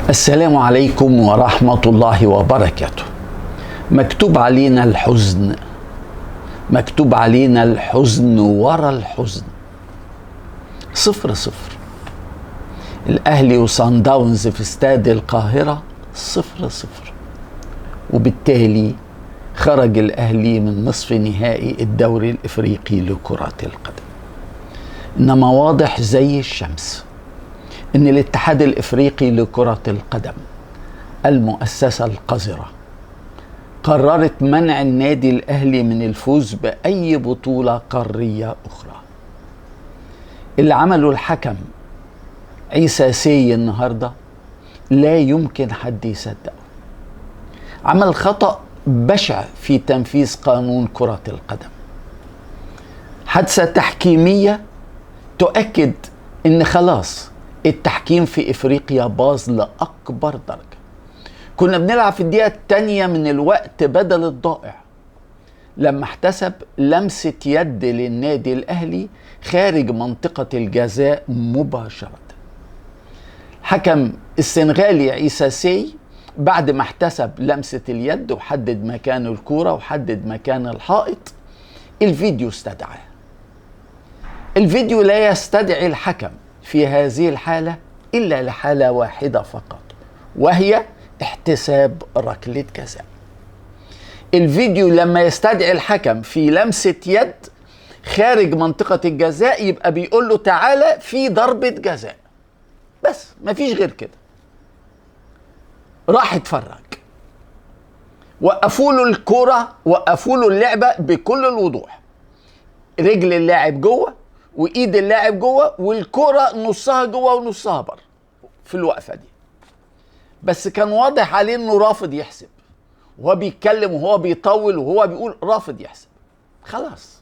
السلام عليكم ورحمة الله وبركاته. مكتوب علينا الحزن، مكتوب علينا الحزن ورا الحزن. 0-0 الأهلي وصن داونز في استاد القاهرة 0-0، وبالتالي خرج الأهلي من نصف نهائي الدوري الإفريقي لكرة القدم. إنما واضح زي الشمس إن الاتحاد الإفريقي لكرة القدم، المؤسسة القذرة، قررت منع النادي الأهلي من الفوز بأي بطولة قارية أخرى. اللي عمله الحكم عيسى سي النهاردة لا يمكن حد يصدقه. عمل خطأ بشع في تنفيذ قانون كرة القدم. حادثة تحكيمية تؤكد إن خلاص التحكيم في إفريقيا باظ لأكبر درجة. كنا بنلعب في الدقيقة الثانية من الوقت بدل الضائع لما احتسب لمسة يد للنادي الأهلي خارج منطقة الجزاء مباشرة. حكم السنغالي عيسى سي بعد ما احتسب لمسة اليد وحدد مكان الكرة وحدد مكان الحائط، الفيديو استدعاه. الفيديو لا يستدعي الحكم في هذه الحالة إلا لحالة واحدة فقط، وهي احتساب ركلة جزاء. الفيديو لما يستدعي الحكم في لمسة يد خارج منطقة الجزاء يبقى بيقول له تعالى في ضربة جزاء، بس مفيش غير كده. راح اتفرج، وقفوا له الكرة، وقفوا له اللعبة بكل الوضوح. رجل اللاعب جوه وايد اللاعب جوه والكرة نصها جوه ونصها بره في الوقفة دي. بس كان واضح عليه انه رافض يحسب، وهو بيتكلم وهو بيطول وهو بيقول رافض يحسب. خلاص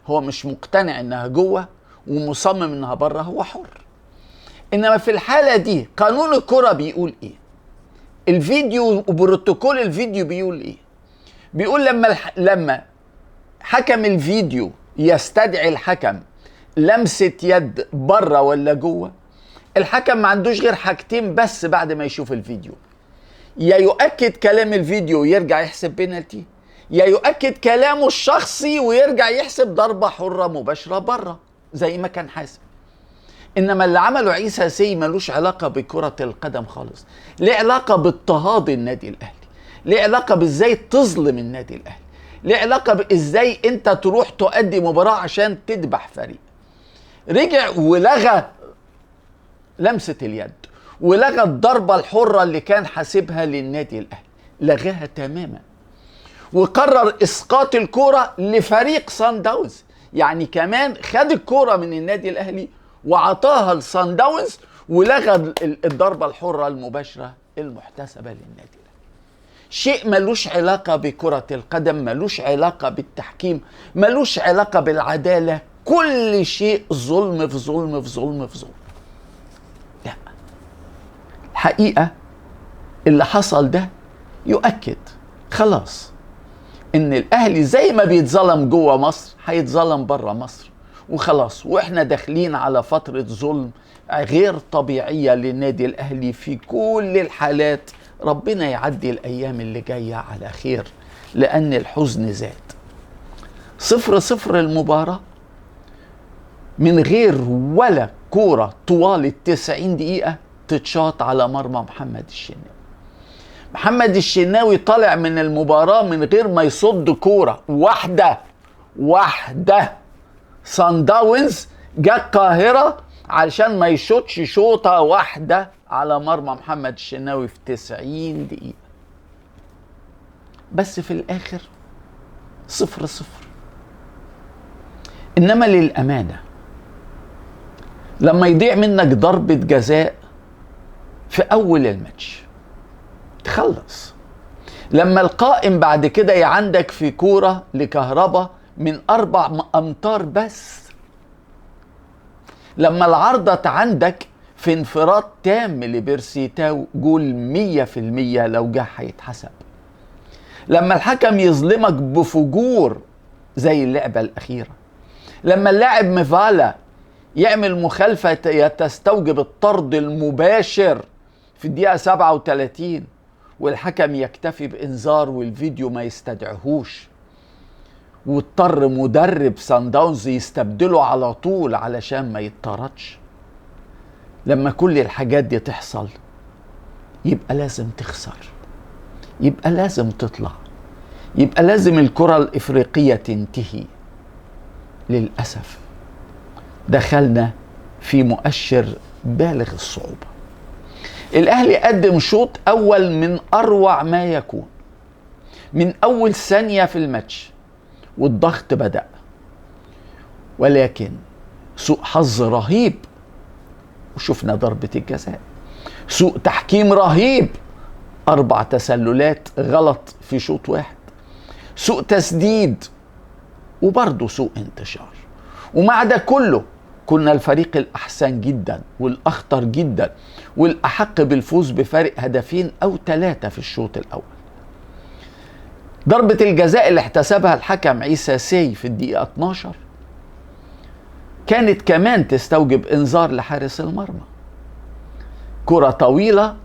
هو مش مقتنع انها جوه ومصمم انها بره، هو حر. انما في الحالة دي قانون الكرة بيقول ايه؟ الفيديو وبروتوكول الفيديو بيقول ايه؟ بيقول لما حكم الفيديو يستدعي الحكم لمسة يد بره ولا جوه، الحكم ما عندوش غير حاجتين بس بعد ما يشوف الفيديو: يا يؤكد كلام الفيديو ويرجع يحسب بينالتي، يا يؤكد كلامه الشخصي ويرجع يحسب ضربة حرة مباشرة بره زي ما كان حاسب. إنما اللي عمله عيسى سي ملوش علاقة بكرة القدم خالص، ليه علاقة باضطهاد النادي الأهلي، ليه علاقة بإزاي تظلم النادي الأهلي، ليه علاقة بإزاي أنت تروح تؤدي مباراة عشان تذبح فريق. رجع ولغى لمسة اليد ولغى الضربة الحرة اللي كان حاسبها للنادي الأهلي، لغاها تماما، وقرر إسقاط الكرة لفريق صن داونز. يعني كمان خد الكرة من النادي الأهلي وعطاها لصن داونز ولغى الضربة الحرة المباشرة المحتسبة للنادي الأهلي. شيء ملوش علاقة بكرة القدم، ملوش علاقة بالتحكيم، ملوش علاقة بالعدالة، كل شيء ظلم في ظلم في ظلم في ظلم. لا، الحقيقة اللي حصل ده يؤكد خلاص ان الاهلي زي ما بيتظلم جوه مصر هيتظلم بره مصر، وخلاص. واحنا داخلين على فترة ظلم غير طبيعية للنادي الاهلي في كل الحالات. ربنا يعدي الايام اللي جاية على خير، لان الحزن زاد. 0-0 المباراة من غير ولا كورة طوال 90 دقيقة تتشاط على مرمى محمد الشناوي. محمد الشناوي طالع من المباراة من غير ما يصد كورة واحدة. صن داونز جا القاهرة علشان ما يشوطش شوطة واحدة على مرمى محمد الشناوي في 90 دقيقة. بس في الآخر 0-0. إنما للأمانة لما يضيع منك ضربة جزاء في أول الماتش تخلص، لما القائم بعد كده عندك في كورة لكهربا من 4 أمتار بس، لما العارضة عندك في انفراد تام لبيرسيتاو جول 100% لو جه هيتحسب، لما الحكم يظلمك بفجور زي اللعبة الأخيرة، لما اللاعب مفالا يعمل مخالفة تستوجب الطرد المباشر في الدقيقة 37 والحكم يكتفي بإنذار والفيديو ما يستدعيهوش، واضطر مدرب سان داونز يستبدله على طول علشان ما يتطردش. لما كل الحاجات دي تحصل يبقى لازم تخسر، يبقى لازم تطلع، يبقى لازم الكرة الإفريقية تنتهي. للأسف دخلنا في مؤشر بالغ الصعوبة. الأهلي قدم شوط أول من أروع ما يكون، من أول ثانية في الماتش والضغط بدأ، ولكن سوء حظ رهيب وشفنا ضربة الجزاء، سوء تحكيم رهيب، 4 تسللات غلط في شوط واحد، سوء تسديد وبرضه سوء انتشار. ومع ده كله كنا الفريق الأحسن جدا والأخطر جدا والأحق بالفوز بفارق 2 أو 3 في الشوط الأول. ضربة الجزاء اللي احتسبها الحكم عيسى سي في الدقيقة 12 كانت كمان تستوجب إنذار لحارس المرمى. كرة طويلة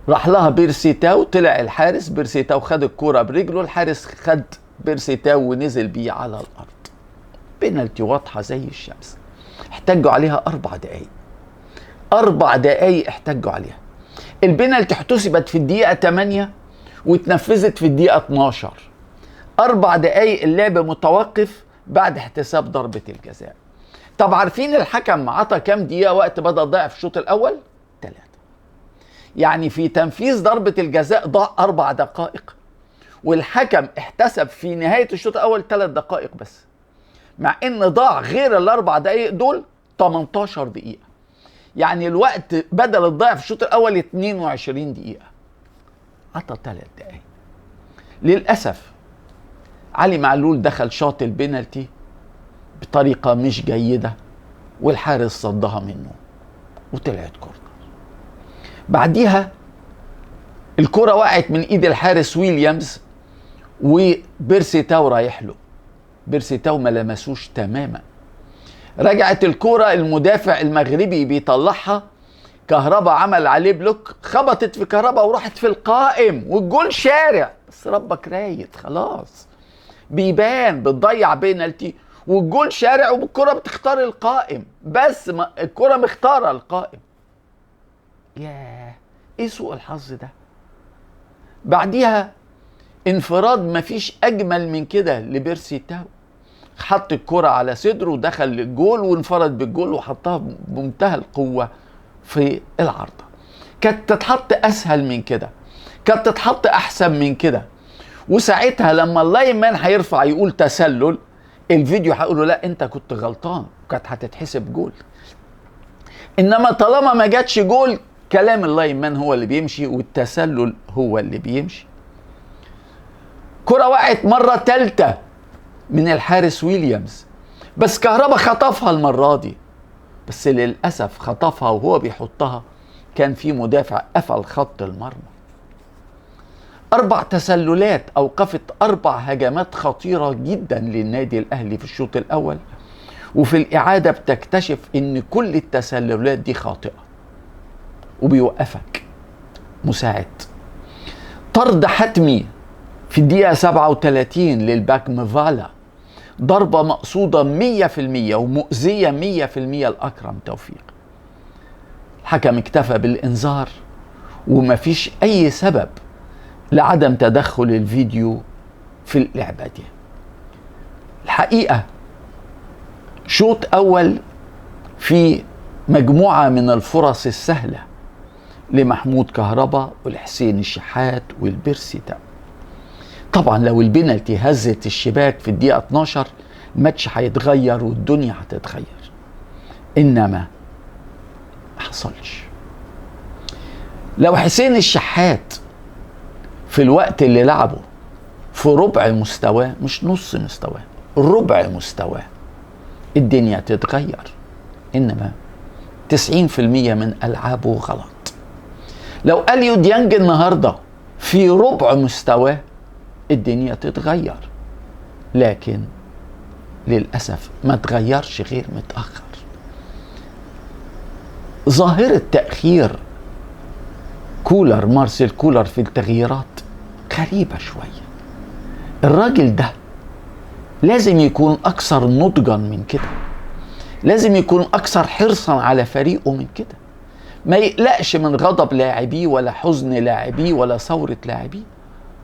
راح لها بيرسي تاو، طلع الحارس، بيرسي تاو خد الكرة برجله، الحارس خد بيرسي تاو ونزل بيه على الأرض. بينالتي واضحة زي الشمس، احتجوا عليها 4 دقايق، 4 دقايق احتجوا عليها. البينالتي احتسبت في الدقيقة 8 واتنفذت في الدقيقة 12. 4 دقايق اللعب متوقف بعد احتساب ضربة الجزاء. طب عارفين الحكم عطى كام دقيقة وقت بدأ ضيع في الشوط الأول؟ 3. يعني في تنفيذ ضربة الجزاء ضاع 4 دقائق، والحكم احتسب في نهاية الشوط الأول 3 دقائق بس، مع ان ضاع غير ال4 دقائق دول 18 دقيقة. يعني الوقت بدل الضيع في الشوط الأول 22 دقيقة، عطى 3 دقائق. للأسف علي معلول دخل شاط البينالتي بطريقة مش جيدة والحارس صدها منه وطلعت كورنر. بعديها الكرة وقعت من ايد الحارس ويليامز وبيرسي تاو رايح له، بيرسي تاو ما لمسوش تماما. رجعت الكرة المدافع المغربي بيطلعها، كهربا عمل عليه بلوك، خبطت في كهربا وراحت في القائم والجول شارع. بس ربك رايد خلاص، بيبان بتضيع بينالتي والجول شارع وبالكرة بتختار القائم، بس ما الكرة مختارة القائم. ياه ايه سوء الحظ ده. بعديها انفراد مفيش اجمل من كده لبيرسي تاو، حط الكرة على صدره ودخل الجول وانفرد بالجول وحطها بمنتهى القوة في العارضة. كانت تتحط اسهل من كده، كانت تتحط احسن من كده، وساعتها لما اللاين مان هيرفع يقول تسلل، الفيديو هيقوله لا انت كنت غلطان، كانت هتتحسب جول. انما طالما ما جاتش جول، كلام اللاين مان هو اللي بيمشي والتسلل هو اللي بيمشي. كرة وقعت مرة 3 من الحارس ويليامز، بس كهربا خطفها المرة دي، بس للأسف خطفها وهو بيحطها كان في مدافع قفل خط المرمى. 4 تسللات أوقفت 4 هجمات خطيرة جدا للنادي الأهلي في الشوط الأول، وفي الإعادة بتكتشف إن كل التسللات دي خاطئة وبيوقفك مساعد. طرد حتمي في الدقيقة 37 للباك مفالا، ضربة مقصودة 100% ومؤذية 100% لأكرم توفيق. الحكم اكتفى بالإنذار ومفيش أي سبب لعدم تدخل الفيديو في اللعبة دي. الحقيقة شوط أول في مجموعة من الفرص السهلة لمحمود كهربا والحسين الشحات والبيرسي تاو. طبعا لو البينالتي هزت الشباك في الدقيقة 12 الماتش هيتغير والدنيا هتتغير، انما ما حصلش. لو حسين الشحات في الوقت اللي لعبه في ربع مستواه، مش نص مستواه، ربع مستواه، الدنيا تتغير. انما 90% من العابه غلط. لو اليو ديانج النهارده في ربع مستواه الدنيا تتغير، لكن للأسف ما تغيرش غير متأخر. ظاهرة تأخير كولر، مارسيل كولر، في التغييرات غريبة شوية. الراجل ده لازم يكون أكثر نضجا من كده، لازم يكون أكثر حرصا على فريقه من كده، ما يقلقش من غضب لاعبيه ولا حزن لاعبيه ولا ثورة لاعبيه.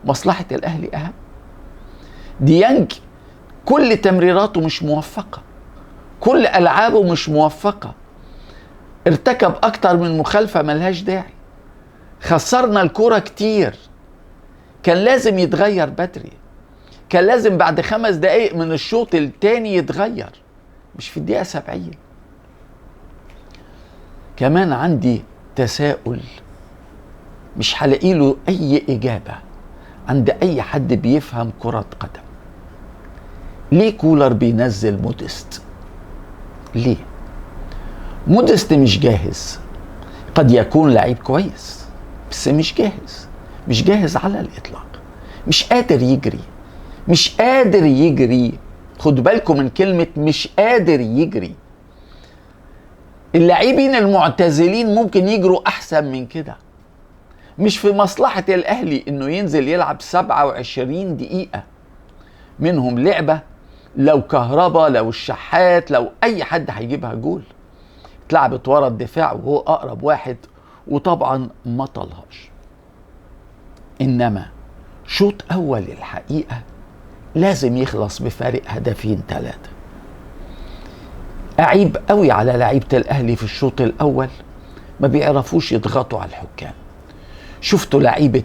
مصلحة الأهلي أهم. ديانج كل تمريراته مش موفقة، كل ألعابه مش موفقة، ارتكب أكتر من مخالفة ملهاش داعي، خسرنا الكرة كتير. كان لازم يتغير بدري، كان لازم بعد 5 دقايق من الشوط التاني يتغير، مش في الدقيقة 70. كمان عندي تساؤل مش هلاقي له أي إجابة عند أي حد بيفهم كرة قدم. ليه كولر بينزل موديست؟ ليه؟ موديست مش جاهز، قد يكون لعيب كويس بس مش جاهز، مش جاهز على الإطلاق، مش قادر يجري، مش قادر يجري. خد بالكم من كلمة مش قادر يجري. اللاعبين المعتزلين ممكن يجروا أحسن من كده. مش في مصلحة الأهلي إنه ينزل يلعب 27 دقيقة منهم لعبة لو كهربا، لو الشحات، لو أي حد هيجيبها جول. اتلعبت ورا الدفاع وهو أقرب واحد وطبعا ما طلهاش. إنما شوط أول الحقيقة لازم يخلص بفارق 2-3. أعيب قوي على لعيبة الأهلي في الشوط الأول، ما بيعرفوش يضغطوا على الحكام. شفتوا لعيبة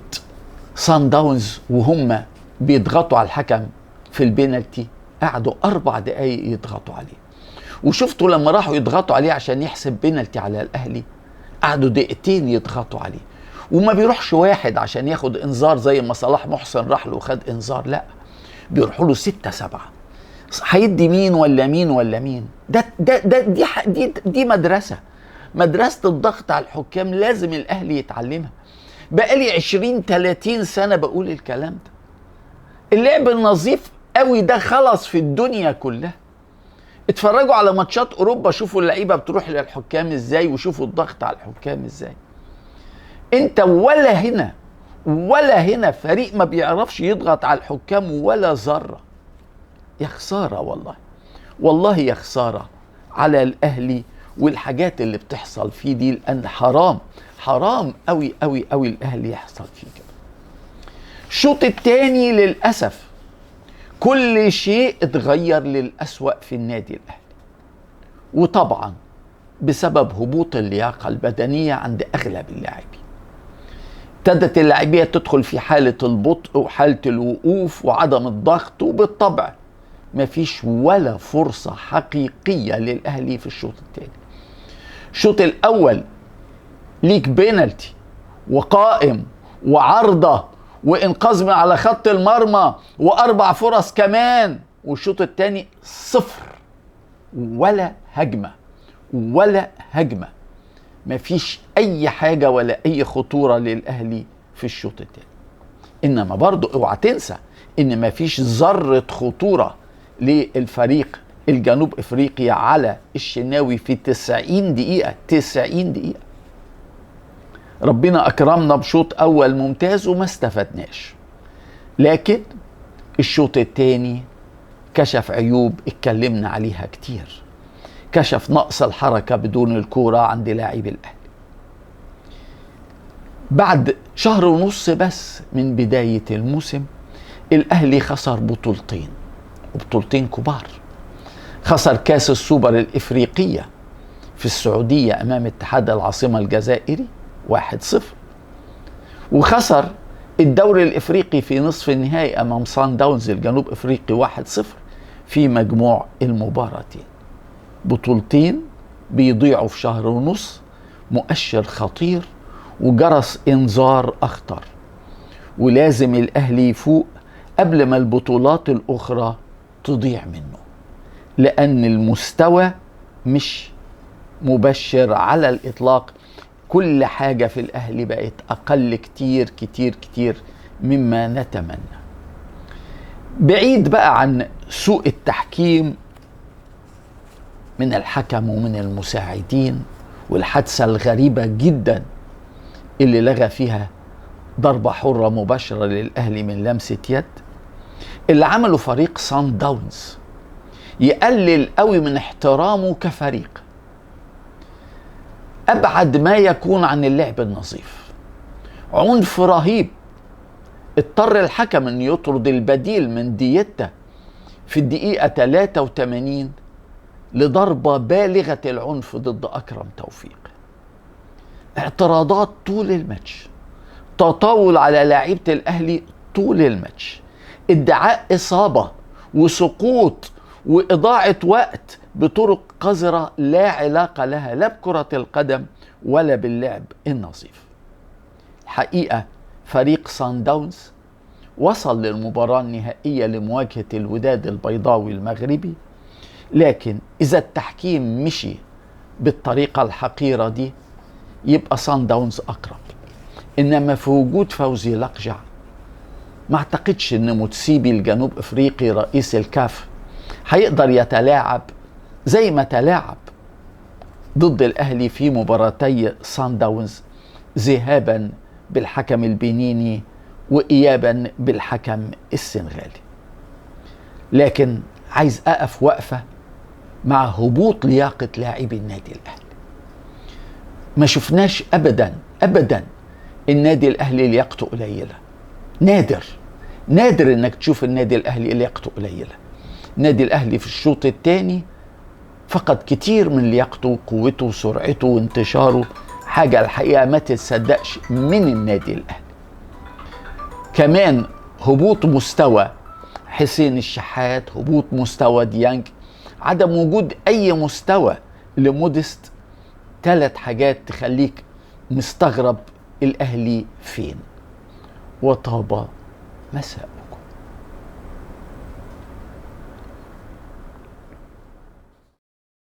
صن داونز وهم بيضغطوا على الحكم في البينالتي، قعدوا 4 دقايق يضغطوا عليه. وشفتوا لما راحوا يضغطوا عليه عشان يحسب بينالتي على الأهلي، قعدوا 2 دقايق يضغطوا عليه. وما بيروحش واحد عشان ياخد انذار زي ما صلاح محسن راح له وخد انذار، لا، بيروحوا له 6-7. هيدي مين ولا مين ولا مين؟ دي مدرسة الضغط على الحكام لازم الأهلي يتعلمها. بقالي 20-30 سنة بقول الكلام ده. اللعب النظيف قوي ده خلص في الدنيا كلها. اتفرجوا على ماتشات أوروبا، شوفوا اللعيبة بتروح للحكام ازاي وشوفوا الضغط على الحكام ازاي. انت ولا هنا فريق ما بيعرفش يضغط على الحكام ولا ذرة. يا خسارة والله يا خسارة على الأهلي والحاجات اللي بتحصل فيه دي، لأن حرام قوي قوي قوي الأهلي يحصل فيه كده. الشوط التاني للأسف كل شيء اتغير للأسوأ في النادي الأهلي، وطبعا بسبب هبوط اللياقة البدنية عند أغلب اللاعبين. ابتدت اللاعبية تدخل في حالة البطء وحالة الوقوف وعدم الضغط، وبالطبع مفيش ولا فرصة حقيقية للأهلي في الشوط الثاني. الشوط الأول ليك بينالتي وقائم وعارضة وإنقاذ من على خط المرمى و4 فرص كمان، والشوط الثاني 0، ولا هجمة، مفيش أي حاجة ولا أي خطورة للأهلي في الشوط الثاني. إنما برضو اوعى تنسى إن مفيش ذرة خطورة للفريق الجنوب افريقيا على الشناوي في 90 دقيقة. ربنا اكرمنا بشوط اول ممتاز وما استفدناش، لكن الشوط الثاني كشف عيوب اتكلمنا عليها كتير. كشف نقص الحركة بدون الكورة عند لاعبي الأهلي. بعد 1.5 شهر بس من بداية الموسم الأهلي خسر بطولتين كبار. خسر كاس السوبر الإفريقية في السعودية أمام اتحاد العاصمة الجزائري 1-0، وخسر الدوري الإفريقي في نصف النهائي أمام صن داونز الجنوب إفريقي 1-0 في مجموع المباراتين. بطولتين بيضيعوا في 1.5 شهر، مؤشر خطير وجرس إنذار أخطر، ولازم الأهلي يفوق قبل ما البطولات الأخرى تضيع منه، لأن المستوى مش مبشر على الإطلاق. كل حاجة في الأهلي بقت أقل كتير مما نتمنى. بعيد بقى عن سوء التحكيم من الحكم ومن المساعدين والحادثة الغريبة جدا اللي لغى فيها ضربة حرة مباشرة للأهلي من لمسة يد، اللي عمله فريق سان داونز يقلل قوي من احترامه كفريق، أبعد ما يكون عن اللعب النظيف، عنف رهيب، اضطر الحكم أن يطرد البديل من ديتا في الدقيقة 83 لضربة بالغة العنف ضد أكرم توفيق. اعتراضات طول الماتش، تطاول على لاعيبة الأهلي طول الماتش، ادعاء إصابة وسقوط وإضاعة وقت بطرق قذرة لا علاقة لها لا بكرة القدم ولا باللعب النظيف. الحقيقة فريق سان داونز وصل للمباراة النهائية لمواجهة الوداد البيضاوي المغربي، لكن إذا التحكيم مشي بالطريقة الحقيرة دي يبقى سان داونز أقرب. إنما في وجود فوزي لقجع ما اعتقدش إن متسيبي الجنوب إفريقي رئيس الكاف هيقدر يتلاعب زي ما تلاعب ضد الأهلي في مباراتي سان داونز، ذهابا بالحكم البنيني وإيابا بالحكم السنغالي. لكن عايز أقف وقفة مع هبوط لياقة لاعبي النادي الأهلي. ما شفناش أبدا أبدا النادي الأهلي لياقته قليلة، نادر إنك تشوف النادي الأهلي لياقته قليلة. النادي الأهلي في الشوط الثاني فقد كتير من لياقته وقوته وسرعته وانتشاره، حاجة الحقيقة ما تتصدقش من النادي الأهلي. كمان هبوط مستوى حسين الشحات، هبوط مستوى ديانج، عدم وجود أي مستوى لمودست، 3 حاجات تخليك مستغرب الأهلي فين. وطاب مساء.